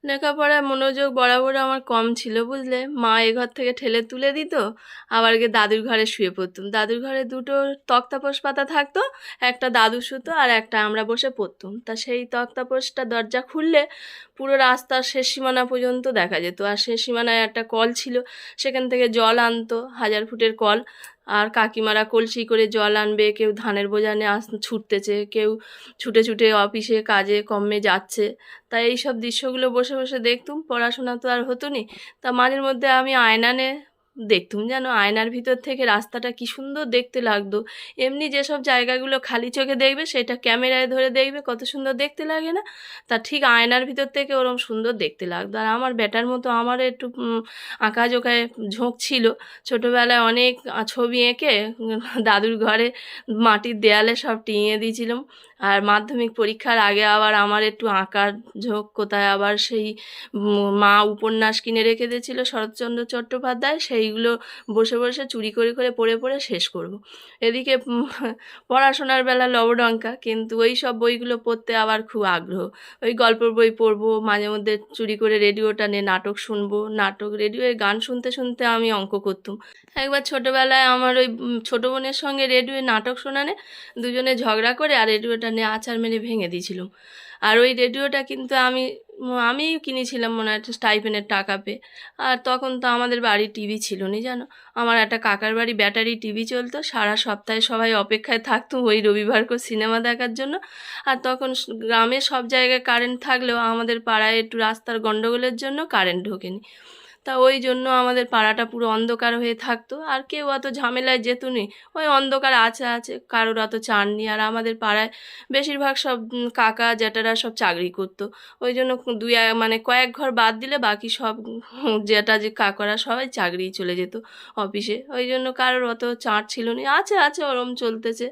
লেখাপড়ায় মনোযোগ বরাবর আমার কম ছিল, বুঝলে। মা এ ঘর থেকে ঠেলে তুলে দিত, আবার গিয়ে দাদুর ঘরে শুয়ে পড়তুম। দাদুর ঘরে দুটো তক্তাপোষ পাতা থাকতো, একটা দাদু শুতো আর একটা আমরা বসে পড়তুম। তা সেই তক্তাপোষটা দরজা খুললে পুরো রাস্তার শেষ সীমানা পর্যন্ত দেখা যেত। আর শেষ সীমানায় একটা কল ছিল, সেখান থেকে জল আনতো, 1000 ফুটের কল। আর কাকিমারা কলসি করে জল আনবে, কেউ ধানের বোঝা নিয়ে ছুটতেছে, কেউ ছুটে ছুটে অফিসে কাজে কর্মে যাচ্ছে। তাই এইসব দৃশ্যগুলো বসে বসে দেখতুম। পড়াশোনা তো আর হতো নি। তা মাঝের মধ্যে আমি আয়না নিয়ে দেখতুম, যেন আয়নার ভিতর থেকে রাস্তাটা কি সুন্দর দেখতে লাগতো। এমনি যেসব জায়গাগুলো খালি চোখে দেখবে, সেটা ক্যামেরায় ধরে দেখবে কত সুন্দর দেখতে লাগে না? তা ঠিক আয়নার ভিতর থেকে ওরম সুন্দর দেখতে লাগতো। আর আমার বেটার মতো আমারও একটু আঁকাঝোঁকায় ঝোঁক ছিল। ছোটোবেলায় অনেক ছবি এঁকে দাদুর ঘরে মাটির দেয়ালে সব টিঙিয়ে দিয়েছিলাম। আর মাধ্যমিক পরীক্ষার আগে আবার আমার একটু আঁকার ঝোঁক, কোথায় আবার সেই মা উপন্যাস কিনে রেখে দিয়েছিল শরৎচন্দ্র চট্টোপাধ্যায়, সেইগুলো বসে বসে চুরি করে করে পড়ে পড়ে শেষ করব। এদিকে পড়াশোনার বেলা লবডঙ্কা, কিন্তু ওই সব বইগুলো পড়তে আবার খুব আগ্রহ। ওই গল্পের বই পড়বো, মাঝে মধ্যে চুরি করে রেডিওটা নিয়ে নাটক শুনবো, রেডিওয়ে গান শুনতে শুনতে আমি অঙ্ক করতুম। একবার ছোটোবেলায় আমার ওই ছোটো বোনের সঙ্গে রেডিওয়ে নাটক শোনানে দুজনে ঝগড়া করে আর রেডিওটা নিয়ে আছাড় মেরে ভেঙে দিয়েছিলাম। আর ওই রেডিওটা কিন্তু আমিই কিনেছিলাম মনে হয়, একটা স্টাইপেন্ডের টাকা পেয়ে। আর তখন তো আমাদের বাড়ি টিভি ছিল না, জানো। আমার একটা কাকার বাড়ি ব্যাটারি টিভি চলতো, সারা সপ্তাহে সবাই অপেক্ষায় থাকতুম ওই রবিবার করে সিনেমা দেখার জন্য। আর তখন গ্রামে সব জায়গায় কারেন্ট থাকলেও আমাদের পাড়ায় একটু রাস্তার গন্ডগোলের জন্য কারেন্ট ঢোকেনি। তা ওই জন্য আমাদের পাড়াটা পুরো অন্ধকার হয়ে থাকতো, আর কেউ অত ঝামেলায় যেত নি। ওই অন্ধকার আছে আছে, কারোর অত চান নি। আর আমাদের পাড়ায় বেশিরভাগ সব কাকা জ্যাঠারা সব চাকরি করতো। ওই জন্য মানে কয়েক ঘর বাদ দিলে বাকি সব জ্যাঠা যে কাকারা সবাই চাকরি চলে যেত অফিসে। ওই জন্য কারোর অত চাঁট ছিল না, আছে আছে ওরম চলতেছে।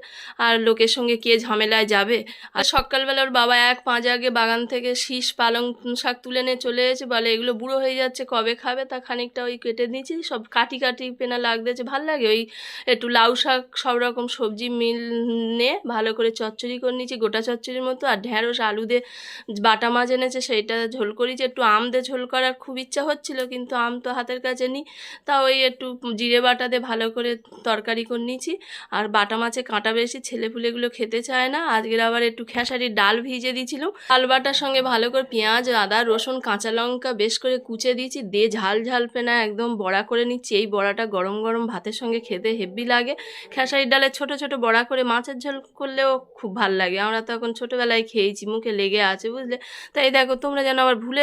আর লোকের সঙ্গে কে ঝামেলায় যাবে। আর সকালবেলা ওর বাবা এক পাঁজা আগে বাগান থেকে শীষ পালং শাক তুলে নিয়ে চলে এসেছে, বলে এগুলো বুড়ো হয়ে যাচ্ছে, কবে খাবে? তা খানিকটা ওই কেটে নিয়েছি, সব কাটি কাটি পেনা লাগতেছে, ভাল লাগে। ওই একটু লাউ শাক সব রকম সবজি নিয়ে ভালো করে চচ্চড়ি করে নিয়েছি, গোটা চচ্চড়ির মতো। আর ঢ্যাঁড়স আলু দিয়ে বাটা মাছ এনেছে, সেইটা ঝোল করেছি। একটু আম দিয়ে ঝোল করার খুব ইচ্ছা হচ্ছিল, কিন্তু আম তো হাতের কাছে নিই। তা ওই একটু জিরে বাটা দিয়ে ভালো করে তরকারি করে নিয়েছি। আর বাটা মাছে কাঁটা বেশি, ছেলেপুলেগুলো খেতে চায় না। আজকের আবার একটু খেসারির ডাল ভিজে দিয়েছিলাম। ডাল বাটার সঙ্গে ভালো করে পেঁয়াজ আদা রসুন কাঁচা লঙ্কা বেশ করে কুচে দিয়েছি, দিয়ে ঝাল ঝাল পেনা একদম বড়া করে নিচ্ছি। এই বড়াটা গরম গরম ভাতের সঙ্গে খেতে হেব্বি লাগে। খেসারির ডালে ছোট ছোট বড়া করে মাছের ঝোল করলেও খুব ভাল লাগে। আমরা তখন ছোটোবেলায় খেয়েছি, মুখে লেগে আছে, বুঝলে। তাই দেখো, তোমরা যেন আবার ভুলে